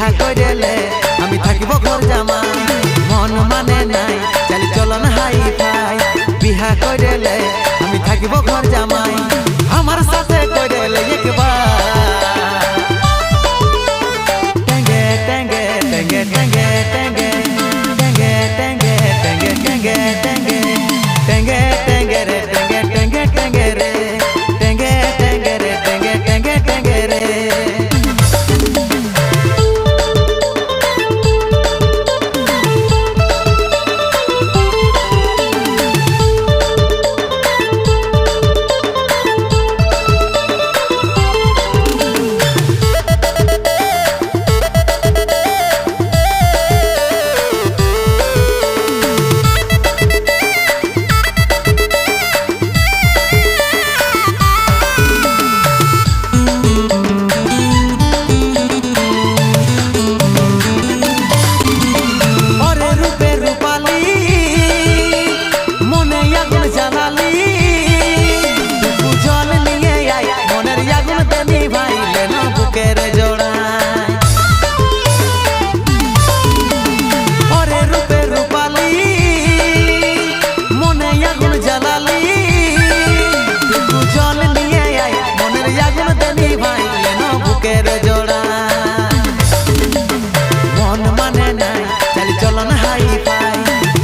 বিহা কইরেলে আমি থাকিব ঘর জামাই মন মানে নাই চাল চলন হাই ফাই বিহা কইরেলে আমি থাকিব ঘর জামাই আমার সাথে কইরেলে একবার টেঙ্গে টেঙ্গে টেঙ্গে টেঙ্গে টেঙ্গে টেঙ্গে টেঙ্গে টেঙ্গে টেঙ্গে টেঙ্গে টেঙ্গে টেঙ্গে রে টেঙ্গে টেঙ্গে টেঙ্গে রে টেঙ্গে টেঙ্গে রে টেঙ্গে টেঙ্গে টেঙ্গে রে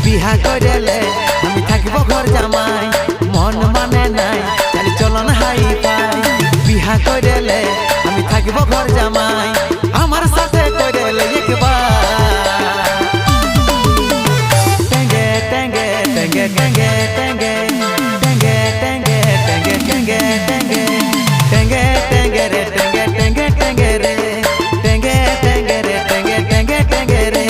বিহা কইরেলে আমি থাকিব ঘর জামাই মন মানে নাই চাল চলন হাই ফাই বিহা কইরেলে আমি থাকিব ঘর জামাই আমার সাথে কইরেলে একবার টেঙ্গে টেঙ্গে টেঙ্গে টেঙ্গে টেঙ্গে টেঙ্গে টেঙ্গে টেঙ্গে টেঙ্গে টেঙ্গে টেঙ্গে টেঙ্গে রে টেঙ্গে টেঙ্গে টেঙ্গে রে টেঙ্গে টেঙ্গে রে টেঙ্গে টেঙ্গে টেঙ্গে রে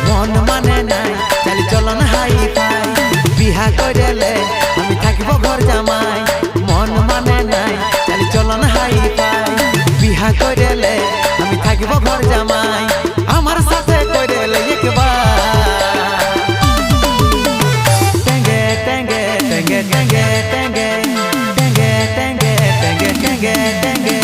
মন মানে নাই চাল চলন হাই ফাই বিহা কইরেলে আমি থাকিব ঘর জামাই মন মানে নাই চাল চলন হাই ফাই বিহা কইরেলে আমি থাকিব ঘর জামাই আমার সাথে কইরেলে একবার টেঙ্গে টেঙ্গে টেঙ্গে টেঙ্গে টেঙ্গে টেঙ্গে টেঙ্গে টেঙ্গে টেঙ্গে টেঙ্গে